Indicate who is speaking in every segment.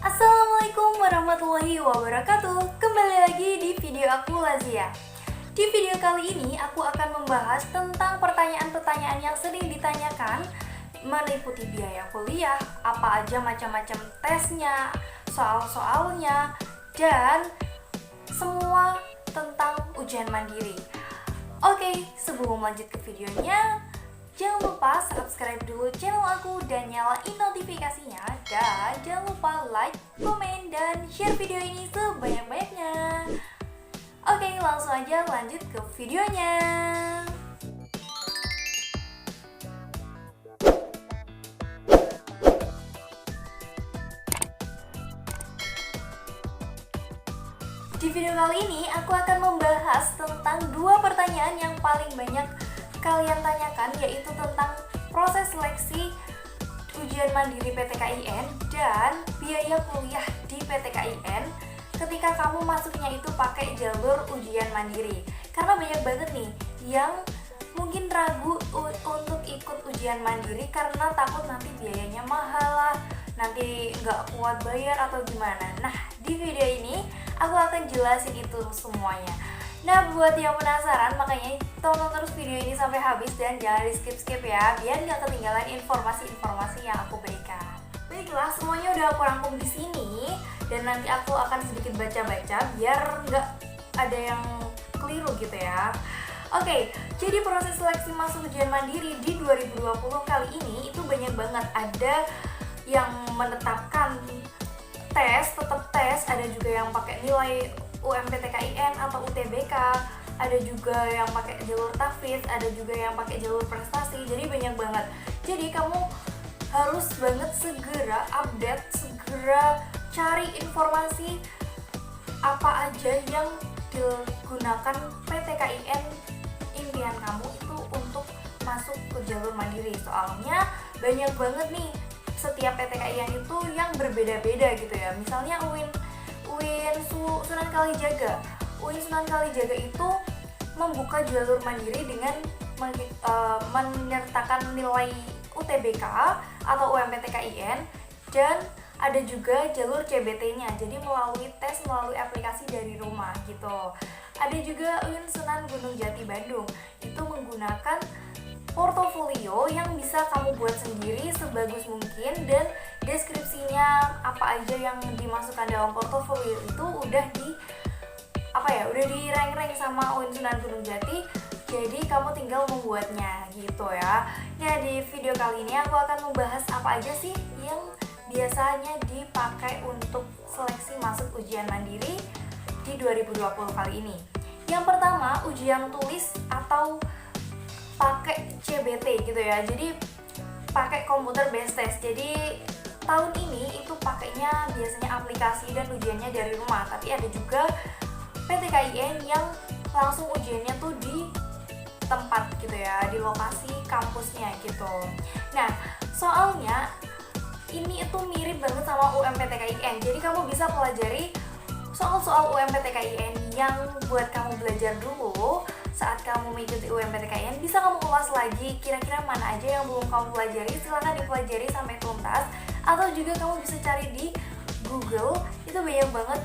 Speaker 1: Assalamualaikum warahmatullahi wabarakatuh. Kembali lagi di video aku Lazia. Di video kali ini aku akan membahas tentang pertanyaan-pertanyaan yang sering ditanyakan, meliputi biaya kuliah, apa aja macam-macam tesnya, soal-soalnya, dan semua tentang ujian mandiri. Oke, sebelum lanjut ke videonya, jangan lupa subscribe dulu channel aku dan nyalain notifikasinya. Dan jangan lupa like, komen, dan share video ini sebanyak-banyaknya. Oke, langsung aja lanjut ke videonya. Di video kali ini aku akan membahas tentang dua pertanyaan yang paling banyak kalian tanyakan, yaitu tentang proses seleksi ujian mandiri PTKIN dan biaya kuliah di PTKIN ketika kamu masuknya itu pakai jalur ujian mandiri. Karena banyak banget nih yang mungkin ragu untuk ikut ujian mandiri karena takut nanti biayanya mahal lah, nanti nggak kuat bayar atau gimana. Nah, di video ini aku akan jelasin itu semuanya. Nah, buat yang penasaran, makanya tonton terus video ini sampai habis dan jangan di skip-skip ya, biar nggak ketinggalan informasi-informasi yang aku berikan. Baiklah, semuanya udah aku rangkum di sini dan nanti aku akan sedikit baca-baca biar nggak ada yang keliru gitu ya. Oke, jadi proses seleksi masuk ujian mandiri di 2020 kali ini itu banyak banget. Ada yang menetapkan tes, tetap tes, ada juga yang pakai nilai UMPTKIN atau UTBK, ada juga yang pakai jalur tahfiz, ada juga yang pakai jalur prestasi. Jadi banyak banget. Jadi kamu harus banget segera update, segera cari informasi apa aja yang digunakan PTKIN impian kamu itu untuk masuk ke jalur mandiri. Soalnya banyak banget nih, setiap PTKIN itu yang berbeda-beda gitu ya. Misalnya UIN Sunan Kalijaga. UIN Sunan Kalijaga itu membuka jalur mandiri dengan menyertakan nilai UTBK atau UMPTKIN, dan ada juga jalur CBT-nya. Jadi melalui tes melalui aplikasi dari rumah gitu. Ada juga UIN Sunan Gunung Jati Bandung. Itu menggunakan portofolio yang bisa kamu buat sendiri sebagus mungkin, dan deskripsinya apa aja yang dimasukkan dalam portofolio itu udah di rank sama UIN Sunan Gunung Jati. Jadi kamu tinggal membuatnya gitu ya. Nah, di video kali ini aku akan membahas apa aja sih yang biasanya dipakai untuk seleksi masuk ujian mandiri di 2020 kali ini. Yang pertama, ujian tulis atau pakai CBT gitu ya. Jadi pakai komputer based test. Jadi tahun ini itu pakainya biasanya aplikasi dan ujiannya dari rumah. Tapi ada juga PTKIN yang langsung ujiannya tuh di tempat gitu ya, di lokasi kampusnya gitu. Nah, soalnya ini itu mirip banget sama UMPTKIN. Jadi kamu bisa pelajari soal-soal UMPTKIN yang buat kamu belajar dulu saat kamu mengikuti UMPTKIN. Bisa kamu ulas lagi, kira-kira mana aja yang belum kamu pelajari, silahkan dipelajari sampai tuntas. Atau juga kamu bisa cari di Google, itu banyak banget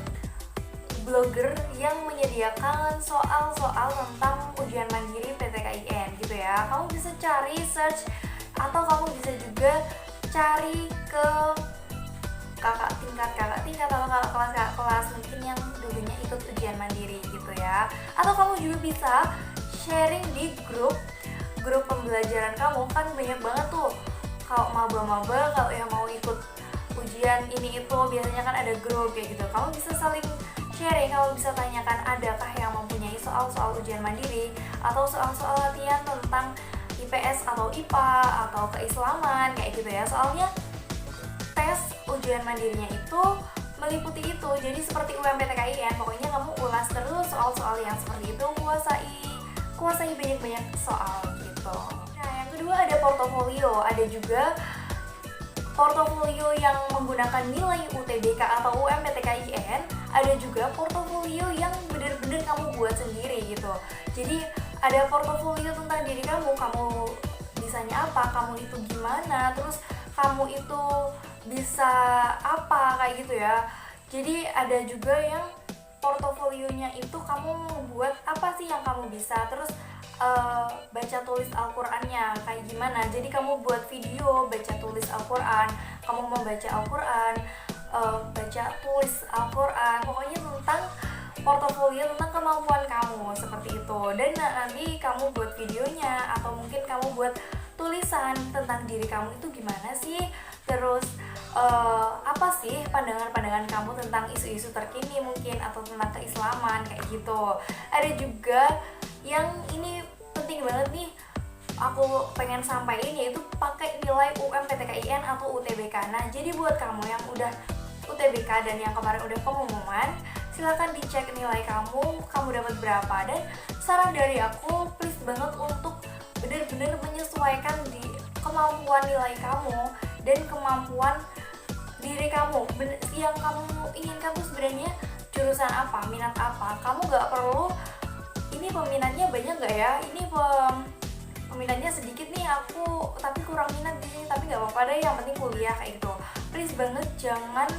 Speaker 1: blogger yang menyediakan soal-soal tentang ujian mandiri PTKIN gitu ya. Kamu bisa cari, search, atau kamu bisa juga cari ke kakak tingkat atau kakak kelas mungkin yang dulunya ikut ujian mandiri gitu ya. Atau kamu juga bisa sharing di grup pembelajaran kamu. Kan banyak banget tuh kalau maba-maba, kalau yang mau ikut ujian ini itu biasanya kan ada grup kayak gitu. Kamu bisa saling sharing, kamu bisa tanyakan adakah yang mempunyai soal-soal ujian mandiri atau soal-soal latihan tentang IPS atau IPA atau keislaman kayak gitu ya. Soalnya tes ujian mandirinya itu meliputi itu. Jadi seperti UMPTKIN, pokoknya kamu ulas terus soal-soal yang seperti itu, kuasai banyak-banyak soal gitu. Nah, yang kedua ada portofolio. Ada juga portofolio yang menggunakan nilai UTBK atau UMPTKIN, ada juga portofolio yang benar-benar kamu buat sendiri gitu. Jadi ada portofolio tentang diri kamu bisanya apa, kamu itu gimana, terus kamu itu bisa apa kayak gitu ya. Jadi ada juga yang portofolionya itu kamu buat apa sih yang kamu bisa, terus baca tulis Al-Qur'annya kayak gimana. Jadi kamu buat video baca tulis Al-Qur'an, kamu membaca Al-Qur'an, baca tulis Al-Qur'an, pokoknya tentang portofolio tentang kemampuan kamu seperti itu. Dan nanti kamu buat videonya atau mungkin kamu buat tulisan tentang diri kamu itu gimana sih, terus apa sih pandangan-pandangan kamu tentang isu-isu terkini mungkin atau tentang keislaman kayak gitu. Ada juga yang ini penting banget nih aku pengen sampaikan, yaitu pakai nilai UMPTKIN atau UTBK. Nah, jadi buat kamu yang udah UTBK dan yang kemarin udah pengumuman, silahkan dicek nilai kamu dapat berapa. Dan saran dari aku, please banget untuk benar-benar menyesuaikan di kemampuan nilai kamu dan kemampuan diri kamu. Yang kamu inginkan tuh sebenarnya jurusan apa, minat apa. Kamu gak perlu ini peminatnya banyak gak ya, ini peminatnya sedikit nih aku tapi kurang minat di sini, tapi gak apa-apa deh, yang penting kuliah kayak gitu. Please banget jangan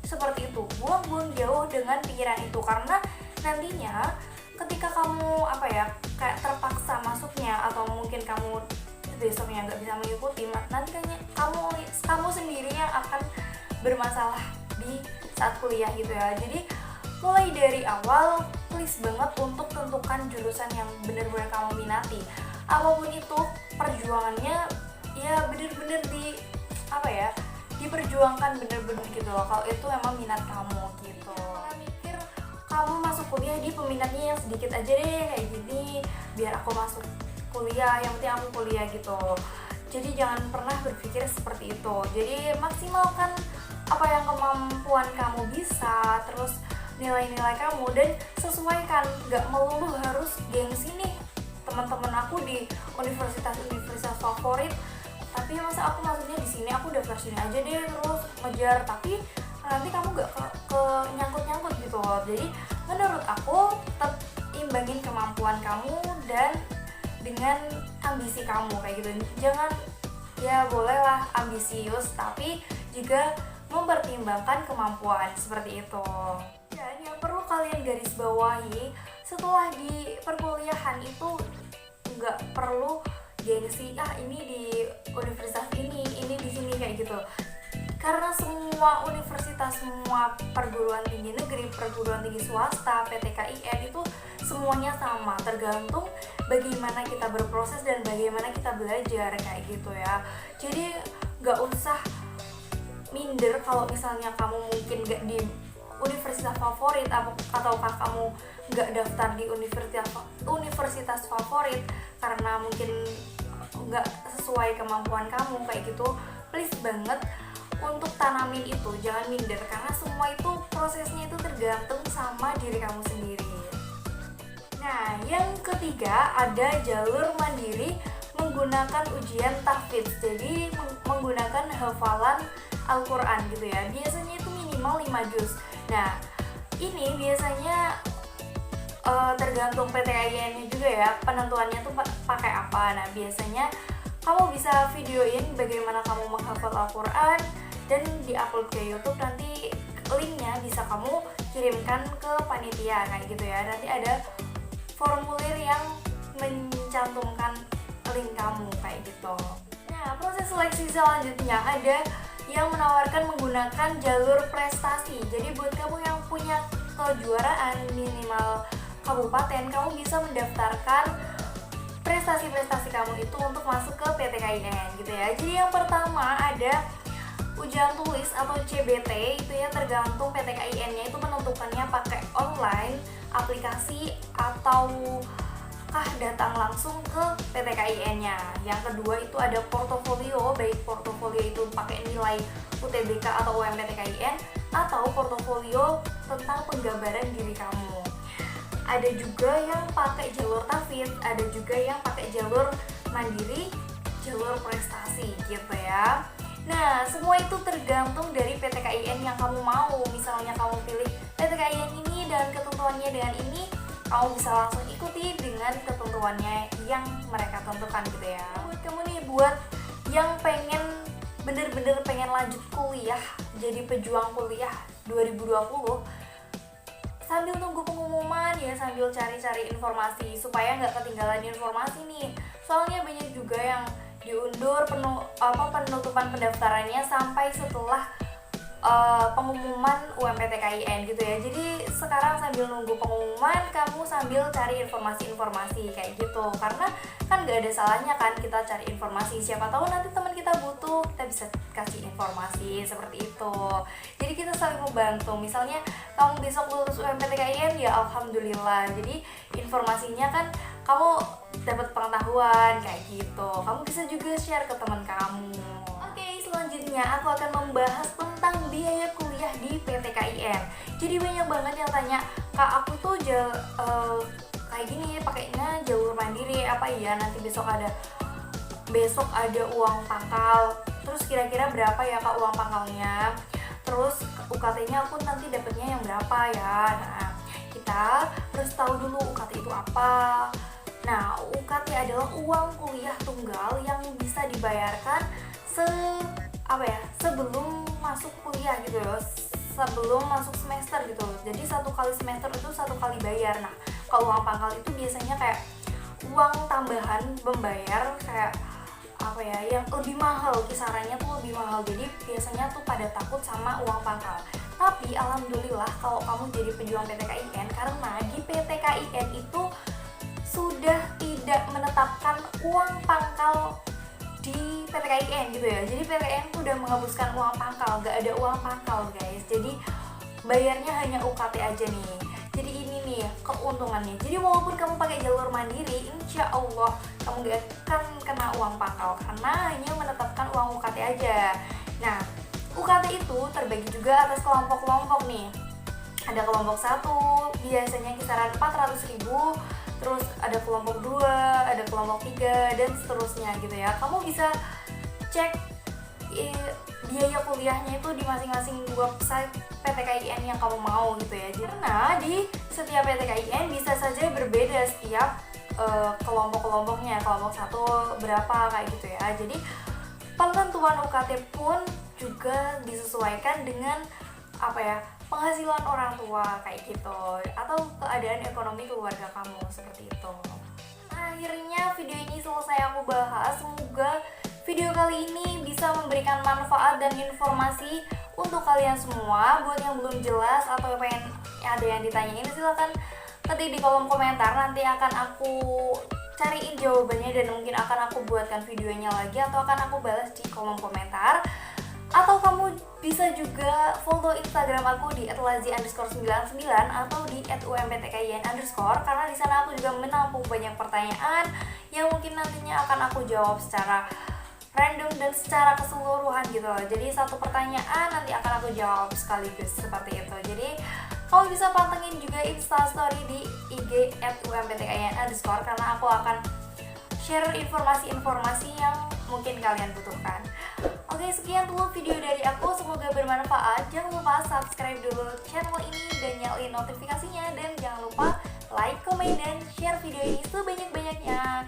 Speaker 1: seperti itu, buang-buang jauh dengan pikiran itu, karena nantinya ketika kamu kayak terpaksa masuknya atau mungkin kamu besoknya nggak bisa mengikuti, nanti kayaknya kamu sendiri yang akan bermasalah di saat kuliah gitu ya. Jadi mulai dari awal please banget untuk tentukan jurusan yang benar-benar kamu minati. Apapun itu perjuangannya ya benar-benar diperjuangkan bener-bener gitu loh, kalau itu emang minat kamu gitu. Karena mikir kamu masuk kuliah di peminatnya yang sedikit aja deh kayak gini, biar aku masuk kuliah, yang penting aku kuliah gitu. Jadi jangan pernah berpikir seperti itu. Jadi maksimalkan apa yang kemampuan kamu bisa, terus nilai-nilai kamu, dan sesuaikan. Gak melulu harus gengsi nih teman-teman aku di universitas favorit, tapi masa aku masuknya di sini, aku daftar sini aja deh terus ngejar, tapi nanti kamu gak ke nyangkut-nyangkut gitu loh. Jadi menurut aku tetap imbangin kemampuan kamu dan dengan ambisi kamu kayak gitu. Jangan, ya bolehlah ambisius tapi juga mempertimbangkan kemampuan seperti itu. Dan yang perlu kalian garis bawahi, setelah di perkuliahan itu nggak perlu gengsi, ini di universitas ini di sini kayak gitu. Karena semua universitas, semua perguruan tinggi negeri, perguruan tinggi swasta, PTKIN itu semuanya sama, tergantung bagaimana kita berproses dan bagaimana kita belajar kayak gitu ya. Jadi nggak usah minder kalau misalnya kamu mungkin nggak di universitas favorit, ataukah kamu nggak daftar di universitas favorit karena mungkin nggak sesuai kemampuan kamu kayak gitu. Please banget untuk tanamin itu, jangan minder, karena semua itu prosesnya itu tergantung sama diri kamu sendiri. Nah, yang ketiga ada jalur mandiri menggunakan ujian tahfidz. Jadi menggunakan hafalan Al-Quran gitu ya. Biasanya itu minimal 5 juz. Nah, ini biasanya tergantung PTKIN-nya juga ya, penentuannya tuh pakai apa. Nah, biasanya kamu bisa videoin bagaimana kamu menghafal Al-Quran dan diupload ke YouTube. Nanti linknya bisa kamu kirimkan ke panitia kayak gitu ya. Nanti ada formulir yang mencantumkan link kamu kayak gitu. Nah, proses seleksi selanjutnya ada yang menawarkan menggunakan jalur prestasi. Jadi buat kamu yang punya kejuaraan minimal kabupaten, kamu bisa mendaftarkan prestasi-prestasi kamu itu untuk masuk ke PTKIN gitu ya. Jadi yang pertama ada ujian tulis atau CBT, itu ya tergantung PTKIN-nya itu menentukannya pakai online, aplikasi, atau kah datang langsung ke PTKIN-nya. Yang kedua itu ada portofolio, baik portofolio itu pakai nilai UTBK atau UMPTKIN, atau portofolio tentang penggambaran diri kamu. Ada juga yang pakai jalur tahfidz, ada juga yang pakai jalur mandiri, jalur prestasi gitu ya. Nah, semua itu tergantung dari PTKIN yang kamu mau. Misalnya kamu pilih PTKIN ini dan ketentuannya dengan ini, kamu bisa langsung ikuti dengan ketentuannya yang mereka tentukan gitu ya. Buat kamu nih, buat yang pengen bener-bener pengen lanjut kuliah, jadi pejuang kuliah 2020, sambil nunggu pengumuman ya, sambil cari-cari informasi supaya nggak ketinggalan informasi nih. Soalnya banyak juga yang diundur penutupan pendaftarannya sampai setelah pengumuman UMPTKIN gitu ya. Jadi sekarang sambil nunggu pengumuman, kamu sambil cari informasi-informasi kayak gitu, karena kan gak ada salahnya kan kita cari informasi, siapa tahu nanti teman kita butuh, kita bisa kasih informasi seperti itu. Jadi kita saling membantu. Misalnya kamu besok lulus UMPTKIN, ya alhamdulillah, jadi informasinya kan kamu dapat pengetahuan kayak gitu, kamu bisa juga share ke teman kamu. Oke, selanjutnya aku akan membahas tentang biaya kuliah di PTKIN. Jadi banyak banget yang tanya, Kak, aku tuh kayak gini pakainya jalur mandiri, apa iya nanti besok ada uang pangkal, terus kira-kira berapa ya Kak uang pangkalnya, terus UKT-nya aku nanti dapatnya yang berapa ya. Nah, kita harus tahu dulu UKT itu apa. Nah, UKT adalah uang kuliah tunggal yang bisa dibayarkan sebelum masuk kuliah gitu loh, sebelum masuk semester gitu. Jadi satu kali semester itu satu kali bayar. Nah, kalau uang pangkal itu biasanya kayak uang tambahan membayar kayak yang lebih mahal, kisarannya tuh lebih mahal. Jadi biasanya tuh pada takut sama uang pangkal. Tapi alhamdulillah kalau kamu jadi pejuang PTKIN, karena di PTKIN itu sudah tidak menetapkan uang pangkal di PTKIN gitu ya. Jadi PTKIN udah menghapuskan uang pangkal, gak ada uang pangkal guys. Jadi bayarnya hanya UKT aja nih. Jadi ini nih keuntungannya. Jadi walaupun kamu pakai jalur mandiri, insya Allah kamu gak akan kena uang pangkal karena hanya menetapkan uang UKT aja. Nah, UKT itu terbagi juga atas kelompok-kelompok nih. Ada kelompok 1 biasanya kisaran 400.000, terus ada kelompok 2, ada kelompok 3, dan seterusnya gitu ya. Kamu bisa cek biaya kuliahnya itu di masing-masing website PTKIN yang kamu mau gitu ya. Karena di setiap PTKIN bisa saja berbeda setiap kelompok-kelompoknya. Kelompok 1 berapa kayak gitu ya. Jadi penentuan UKT pun juga disesuaikan dengan penghasilan orang tua kayak gitu, atau keadaan ekonomi keluarga kamu seperti itu. Akhirnya video ini selesai aku bahas. Semoga video kali ini bisa memberikan manfaat dan informasi untuk kalian semua. Buat yang belum jelas atau pengen ada yang ditanyain, silahkan ketik di kolom komentar. Nanti akan aku cariin jawabannya dan mungkin akan aku buatkan videonya lagi atau akan aku balas di kolom komentar. Atau kamu bisa juga follow Instagram aku di @lazi_99 atau di @umptkin_, karena di sana aku juga menampung banyak pertanyaan yang mungkin nantinya akan aku jawab secara random dan secara keseluruhan gitu loh. Jadi satu pertanyaan nanti akan aku jawab sekaligus seperti itu. Jadi kamu bisa pantengin juga Instastory di IG @umptkin_, karena aku akan share informasi-informasi yang mungkin kalian butuhkan. Oke, sekian dulu video dari aku, semoga bermanfaat. Jangan lupa subscribe dulu channel ini dan nyalain notifikasinya, dan jangan lupa like, komen, dan share video ini sebanyak-banyaknya.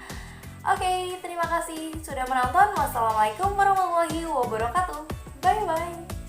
Speaker 1: Oke, terima kasih sudah menonton. Wassalamualaikum warahmatullahi wabarakatuh. Bye bye.